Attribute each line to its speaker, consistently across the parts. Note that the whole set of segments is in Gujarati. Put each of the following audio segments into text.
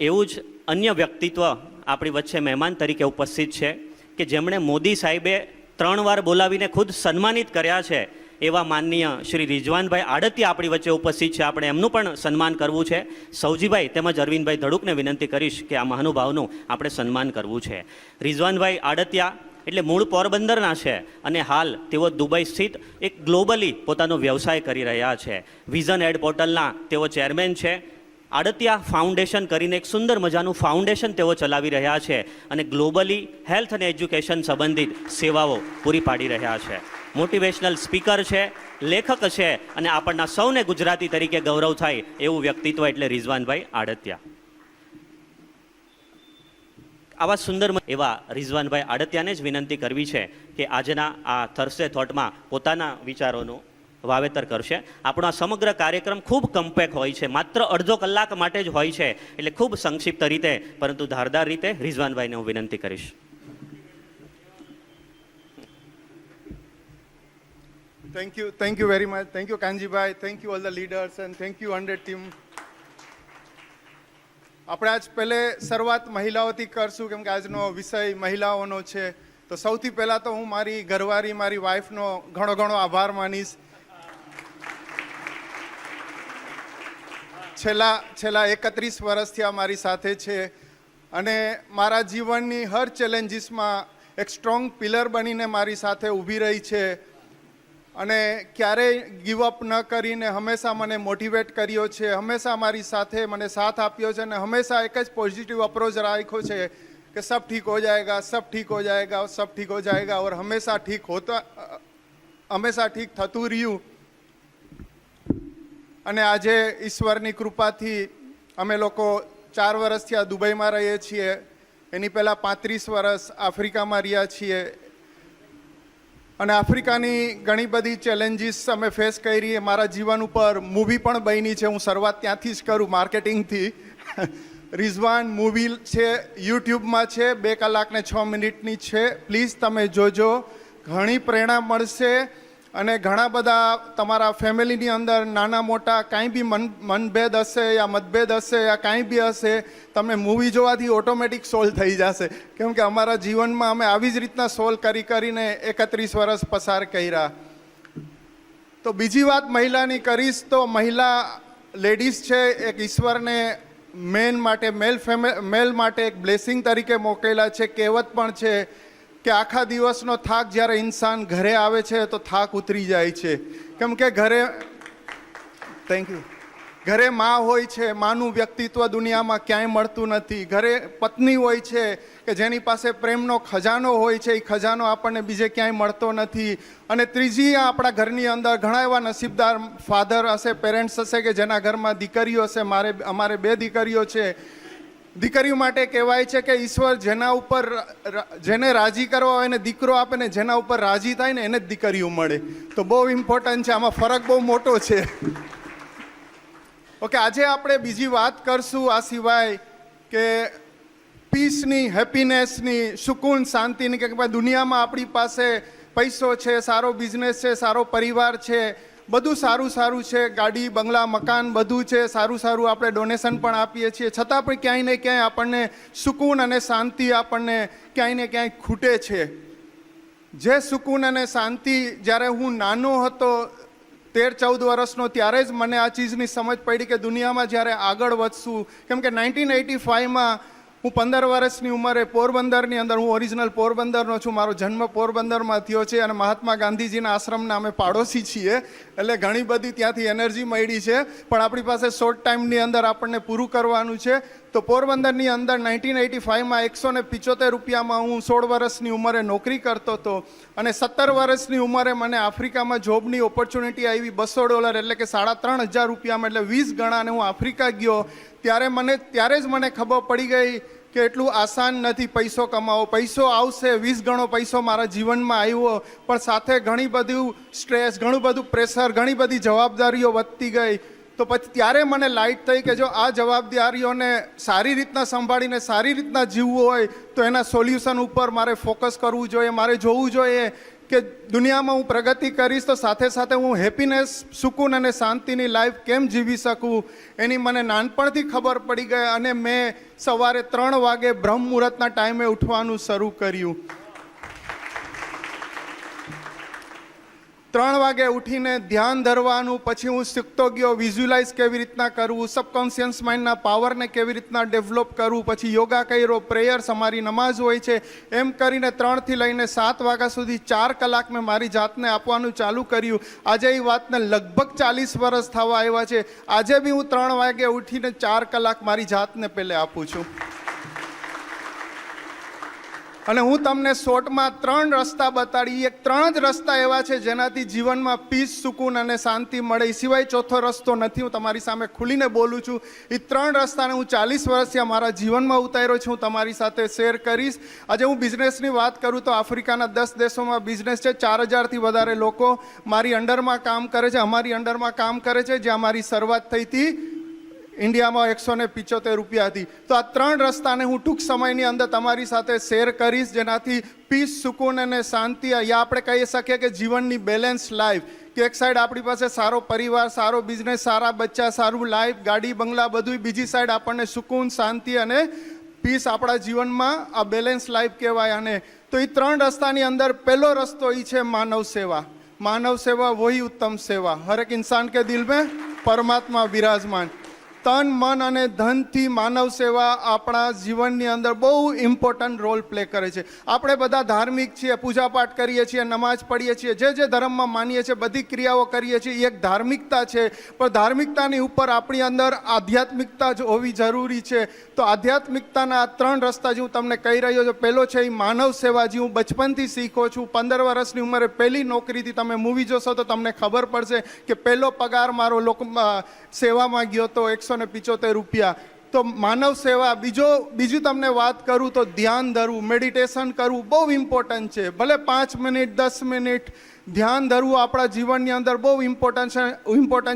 Speaker 1: એવું જ અન્ય વ્યક્તિત્વ આપણી વચ્ચે મહેમાન તરીકે ઉપસ્થિત છે કે જેમણે મોદી સાહેબે 3 વાર બોલાવીને ખુદ સન્માનિત કર્યા છે એવા માનનીય શ્રી રિઝવાનભાઈ આડતિયા આપણી વચ્ચે ઉપસ્થિત છે. આપણે એમનું પણ સન્માન કરવું છે. સૌજીભાઈ તેમજ અરવિંદભાઈ ધડુકને વિનંતી કરીશ કે આ મહાનુભાવનું આપણે સન્માન કરવું છે. રિઝવાનભાઈ આડતિયા એટલે મૂળ પોરબંદરના છે અને હાલ તેઓ દુબઈ સ્થિત એક ગ્લોબલી પોતાનો વ્યવસાય કરી રહ્યા છે. વિઝન એડ પોર્ટલના તેઓ ચેરમેન છે. આડતિયા ફાઉન્ડેશન કરીને એક સુંદર મજાનું ફાઉન્ડેશન તેઓ ચલાવી રહ્યા છે અને ગ્લોબલી હેલ્થ અને એજ્યુકેશન સંબંધિત સેવાઓ પૂરી પાડી રહ્યા છે. મોટિવેશનલ સ્પીકર છે, લેખક છે અને આપણના સૌને ગુજરાતી તરીકે ગૌરવ થાય એવું વ્યક્તિત્વ એટલે રિઝવાનભાઈ આડતિયા. આવા સુંદર એવા રિઝવાનભાઈ આડતિયાને જ વિનંતી કરવી છે કે આજના આ થર્સડે થોટમાં પોતાના વિચારોનું વાવેતર કરશે. આપણો આ સમગ્ર કાર્યક્રમ ખૂબ કમ્પેક્ટ હોય છે, માત્ર અડધો કલાક માટે જ હોય છે, એટલે ખૂબ સંક્ષિપ્ત રીતે પરંતુ ધારદાર રીતે રિઝવાનભાઈને હું વિનંતી કરીશ.
Speaker 2: Thank you very much. Thank you, Kanjibai. Thank you, all the leaders, and thank you, 100 team. આપણે આજ પહેલે શરૂઆત મહિલાઓથી કરશું કેમ કે આજનો વિષય મહિલાઓનો છે. તો સૌથી પહેલાં તો હું મારી ઘરવાળી, મારી વાઈફનો ઘણો ઘણો આભાર માનીશ. છેલ્લા 31 વર્ષથી આ મારી સાથે છે અને મારા જીવનની હર ચેલેન્જીસમાં એક સ્ટ્રોંગ પિલર બનીને મારી સાથે ઊભી રહી છે અને ક્યારેય ગીવઅપ ન કરીને હંમેશા મને મોટિવેટ કર્યો છે, હંમેશા મારી સાથે મને સાથ આપ્યો છે અને હંમેશા એક જ પોઝિટિવ અપ્રોચ રાખ્યો છે कि सब ठीक हो जाएगा, सब ठीक हो जाएगा और सब ठीक हो जाएगा और हमेशा ठीक थतुं रह्युं. અને આજે ઈશ્વરની કૃપાથી અમે લોકો 4 વર્ષથી આ દુબઈમાં રહીએ છીએ. એની પહેલાં 35 વર્ષ આફ્રિકામાં રહ્યા છીએ અને આફ્રિકાની ઘણી બધી ચેલેન્જીસ અમે ફેસ કરી. મારા જીવન ઉપર મૂવી પણ બની છે. હું શરૂઆત ત્યાંથી જ કરું, માર્કેટિંગથી. રિઝવાન મૂવી છે, યુટ્યુબમાં છે, 2 કલાક ને 6 મિનિટની છે. પ્લીઝ તમે જોજો, ઘણી પ્રેરણા મળશે અને ઘણા બધા તમારા ફેમિલીની અંદર નાના મોટા કાંઈ બી મનભેદ હશે યા મતભેદ હશે યા કાંઈ બી હશે, તમને મૂવી જોવાથી ઓટોમેટિક સોલ્વ થઈ જશે. કેમ કે અમારા જીવનમાં અમે આવી જ રીતના સોલ્વ કરીને 31 વર્ષ પસાર કર્યા. તો બીજી વાત મહિલાની કરીશ તો મહિલા લેડીઝ છે એક ઈશ્વરને મેલ માટે એક બ્લેસિંગ તરીકે મોકલેલા છે. કહેવત પણ છે કે આખા દિવસનો થાક જ્યારે ઇન્સાન ઘરે આવે છે તો થાક ઉતરી જાય છે. કેમ કે ઘરે માં હોય છે, માનું વ્યક્તિત્વ દુનિયામાં ક્યાંય મળતું નથી. ઘરે પત્ની હોય છે કે જેની પાસે પ્રેમનો ખજાનો હોય છે, એ ખજાનો આપણને બીજે ક્યાંય મળતો નથી. અને ત્રીજી આપણા ઘરની અંદર ઘણા એવા નસીબદાર ફાધર હશે, પેરેન્ટ્સ હશે કે જેના ઘરમાં દીકરીઓ હશે. અમારે 2 દીકરીઓ છે. દીકરીઓ માટે કહેવાય છે કે ઈશ્વર જેને રાજી કરવા હોય એને દીકરો આપે ને જેના ઉપર રાજી થાય ને એને જ દીકરીઓ મળે. તો બહુ ઇમ્પોર્ટન્ટ છે, આમાં ફરક બહુ મોટો છે. ઓકે, આજે આપણે બીજી વાત કરશું આ સિવાય કે પીસની, હેપીનેસની, સુકૂન, શાંતિની. કે ભાઈ દુનિયામાં આપણી પાસે પૈસો છે, સારો બિઝનેસ છે, સારો પરિવાર છે, બધું સારું છે, ગાડી, બંગલા, મકાન બધું છે, સારું આપણે ડોનેશન પણ આપીએ છીએ, છતાં પણ ક્યાંય ને ક્યાંય આપણને સુકૂન અને શાંતિ આપણને ક્યાંય ને ક્યાંય ખૂટે છે. જે સુકૂન અને શાંતિ જ્યારે હું નાનો હતો 13-14 વર્ષનો ત્યારે જ મને આ ચીજની સમજ પડી કે દુનિયામાં જ્યારે આગળ વધશું. કેમ કે 1985માં હું 15 વર્ષની ઉંમરે પોરબંદરની અંદર, હું ઓરિજિનલ પોરબંદરનો છું, મારો જન્મ પોરબંદરમાં થયો છે અને મહાત્મા ગાંધીજીના આશ્રમના અમે પાડોશી છીએ, એટલે ઘણી બધી ત્યાંથી એનર્જી મળી છે. પણ આપણી પાસે શોર્ટ ટાઈમની અંદર આપણને પૂરું કરવાનું છે. તો પોરબંદરની અંદર 1985માં 175 રૂપિયામાં હું 16 વર્ષની ઉંમરે નોકરી કરતો હતો અને 17 વર્ષની ઉંમરે મને આફ્રિકામાં જોબની ઓપોર્ચ્યુનિટી આવી. $200 એટલે કે 3,500 રૂપિયામાં, એટલે 20 ગણા. અને હું આફ્રિકા ગયો ત્યારે જ મને ખબર પડી ગઈ કે એટલું આસાન નથી પૈસો કમાવો. પૈસો આવશે, 20 ગણો પૈસો મારા જીવનમાં આવ્યો, પણ સાથે ઘણી બધું સ્ટ્રેસ, ઘણું બધું પ્રેશર, ઘણી બધી જવાબદારીઓ વધતી ગઈ. તો પછી ત્યારે મને લાઇટ થઈ કે જો આ જવાબદારીઓને સારી રીતના સંભાળીને સારી રીતના જીવવું હોય તો એના સોલ્યુશન ઉપર મારે ફોકસ કરવું જોઈએ. મારે જોવું જોઈએ કે દુનિયામાં હું પ્રગતિ કરીશ તો સાથે સાથે હું હેપીનેસ, સુકૂન અને શાંતિની લાઈફ કેમ જીવી શકું એની મને નાનપણથી ખબર પડી ગઈ અને મેં સવારે 3 વાગે બ્રહ્મ મુહૂર્તના ટાઈમે ઉઠવાનું શરૂ કર્યું. 3 વાગે ઉઠીને ધ્યાન ધરવાનું, પછી હું શીખતો ગયો વિઝ્યુલાઇઝ કેવી રીતના કરવું, સબકોન્શિયસ માઇન્ડના પાવરને કેવી રીતના ડેવલપ કરવું, પછી યોગા કર્યો, પ્રેયર્સ, અમારી નમાઝ હોય છે, એમ કરીને 3 થી લઈને 7 વાગ્યા સુધી 4 કલાક મેં મારી જાતને આપવાનું ચાલુ કર્યું. આજે એ વાતને લગભગ 40 વર્ષ થવા આવ્યા છે. આજે બી હું 3 વાગે ઉઠીને 4 કલાક મારી જાતને પહેલે આપું છું. અને હું તમને શોર્ટમાં 3 રસ્તા બતાડી. 3 જ રસ્તા એવા છે જેનાથી જીવનમાં પીસ, સુકૂન અને શાંતિ મળે. એ સિવાય ચોથો રસ્તો નથી. હું તમારી સામે ખુલીને બોલું છું. એ 3 રસ્તાને હું 40 વર્ષથી મારા જીવનમાં ઉતાર્યો છું, હું તમારી સાથે શેર કરીશ. આજે હું બિઝનેસની વાત કરું તો આફ્રિકાના 10 દેશોમાં બિઝનેસ છે. 4000થી વધારે લોકો મારી અંડરમાં કામ કરે છે, અમારી અંડરમાં કામ કરે છે. જ્યાં મારી શરૂઆત થઈ હતી ઇન્ડિયામાં 175 રૂપિયા હતી. તો આ 3 રસ્તાને હું ટૂંક સમયની અંદર તમારી સાથે શેર કરીશ, જેનાથી પીસ, સુકૂન અને શાંતિ, યા આપણે કહી શકીએ કે જીવનની બેલેન્સ લાઈફ, કે એક સાઈડ આપણી પાસે સારો પરિવાર, સારો બિઝનેસ, સારા બચ્ચા, સારું લાઈફ, ગાડી, બંગલા બધું, બીજી સાઈડ આપણને સુકૂન, શાંતિ અને પીસ આપણા જીવનમાં આ બેલેન્સ લાઈફ કહેવાય. અને તો એ 3 રસ્તાની અંદર પહેલો રસ્તો એ છે માનવ સેવા. માનવ સેવા વહી ઉત્તમ સેવા. હર એક ઇન્સાન કે દિલ મેં પરમાત્મા બિરાજમાન. તન, મન અને ધનથી માનવ સેવા આપણા જીવનની અંદર બહુ ઇમ્પોર્ટન્ટ રોલ પ્લે કરે છે. આપણે બધા ધાર્મિક છીએ, પૂજાપાઠ કરીએ છીએ, નમાઝ પઢીએ છીએ, જે ધર્મમાં માનીએ છીએ, બધી ક્રિયાઓ કરીએ છીએ. એ એક ધાર્મિકતા છે, પણ ધાર્મિકતાની ઉપર આપણી અંદર આધ્યાત્મિકતા જ હોવી જરૂરી છે. તો આધ્યાત્મિકતાના આ 3 રસ્તા જે હું તમને કહી રહ્યો છું, પહેલો છે એ માનવ સેવા, જે હું બચપનથી શીખો છું. 15 વર્ષની ઉંમરે પહેલી નોકરીથી, તમે મૂવી જોશો તો તમને ખબર પડશે કે પહેલો પગાર મારો સેવામાં ગયો તો 175 રૂપિયા. તો માનવ સેવા. બીજું તમને વાત કરું તો ધ્યાન ધરવું, મેડિટેશન કરવું બહુ ઇમ્પોર્ટન્ટ છે. ભલે 5 મિનિટ 10 મિનિટ ધ્યાન ધરવું આપણા જીવનની અંદર બહુ ઇમ્પોર્ટન્ટ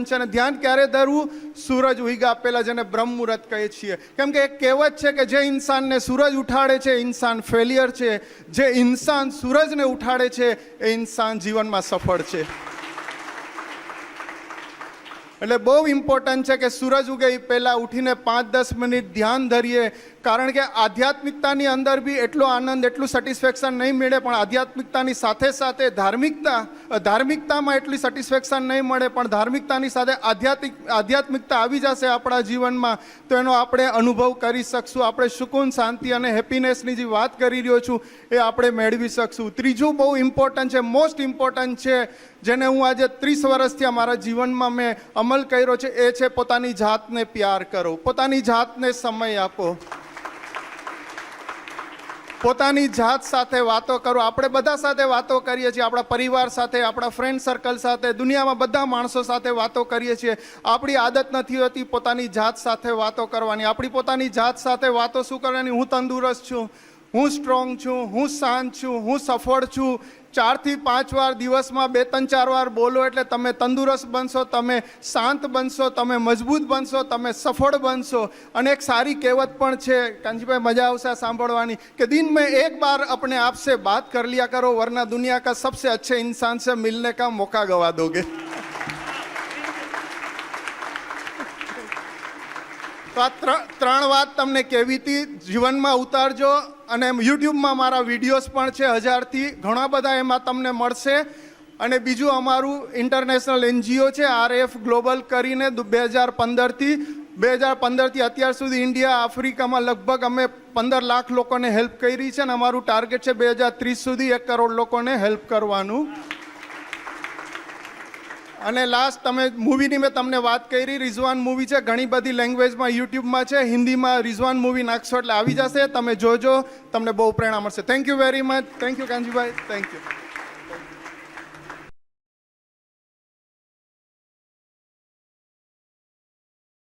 Speaker 2: છે. અને ધ્યાન ક્યારે ધરવું? સૂરજ ઉગ્યા પહેલાં, જેને બ્રહ્મ મુહૂર્ત કહીએ છીએ. કેમ કે એક કહેવત છે કે જે ઇન્સાનને સૂરજ ઉઠાડે છે એ ઇન્સાન ફેલિયર છે, જે ઇન્સાન સૂરજને ઉઠાડે છે એ ઇન્સાન જીવનમાં સફળ છે. એટલે બહુ ઇમ્પોર્ટન્ટ છે કે સૂરજ ઉગે એ પહેલાં ઉઠીને 5-10 મિનિટ ધ્યાન ધરીએ. કારણ કે આધ્યાત્મિકતાની અંદર બી એટલો આનંદ, એટલું સેટિસ્ફેક્શન નહીં મળે, પણ આધ્યાત્મિકતાની સાથે સાથે ધાર્મિકતામાં એટલી સેટિસ્ફેક્શન નહીં મળે, પણ ધાર્મિકતાની સાથે આધ્યાત્મિકતા આવી જશે આપણા જીવનમાં તો એનો આપણે અનુભવ કરી શકશું. આપણે સુકૂન, શાંતિ અને હેપીનેસની જે વાત કરી રહ્યો છું એ આપણે મેળવી શકશું. ત્રીજું બહુ ઇમ્પોર્ટન્ટ છે, મોસ્ટ ઇમ્પોર્ટન્ટ છે, જેને હું આજે 30 વર્ષથી મારા જીવનમાં મેં અમલ કર્યો છે, એ છે પોતાની જાતને પ્યાર કરો, પોતાની જાતને સમય આપો, પોતાની જાત સાથે વાતો કરો. આપણે બધા સાથે વાતો કરીએ છીએ, આપણા પરિવાર સાથે, આપણા ફ્રેન્ડ સર્કલ સાથે, દુનિયામાં બધા માણસો સાથે વાતો કરીએ છીએ. આપણી આદત નથી હોતી પોતાની જાત સાથે વાતો કરવાની. આપણી પોતાની જાત સાથે વાતો શું કરવાની? હું તંદુરસ્ત છું, હું સ્ટ્રોંગ છું, હું શાંત છું, હું સફળ છું. 4 થી 5 વાર દિવસમાં 2-3-4 વાર બોલો એટલે તમે તંદુરસ્ત બનશો, તમે શાંત બનશો, તમે મજબૂત બનશો, તમે સફળ બનશો. અને એક સારી કહેવત પણ છે, કાંજીભાઈ મજા આવશે સાંભળવાની, કે दिन में एक बार अपने आप से बात कर लिया करो वरना दुनिया का सबसे अच्छे इंसान से मिलने का मौका गवा दोगे. તો આ 3 વાત તમને કહેવી હતી, જીવનમાં ઉતારજો. અને યુટ્યુબમાં મારા વિડીયોઝ પણ છે 1000થી ઘણા બધા, એમાં તમને મળશે. અને બીજું અમારું ઇન્ટરનેશનલ NGO છે RF ગ્લોબલ કરીને 2015થી અત્યાર સુધી ઇન્ડિયા, આફ્રિકામાં લગભગ અમે 15 લાખ લોકોને હેલ્પ કરી છે. અને અમારું ટાર્ગેટ છે 2030 સુધી 1 કરોડ લોકોને હેલ્પ કરવાનું. અને લાસ્ટ મૂવીની મેં તમને વાત કરી, રિઝવાન મૂવી છે, ઘણી બધી લેંગ્વેજમાં યુટ્યુબમાં છે. હિન્દીમાં રિઝવાન મૂવી નાખશો એટલે આવી જશે, તમે જોજો, તમને બહુ પ્રેરણા મળશે. Thank you very much. Thank you Kanjibhai, thank you.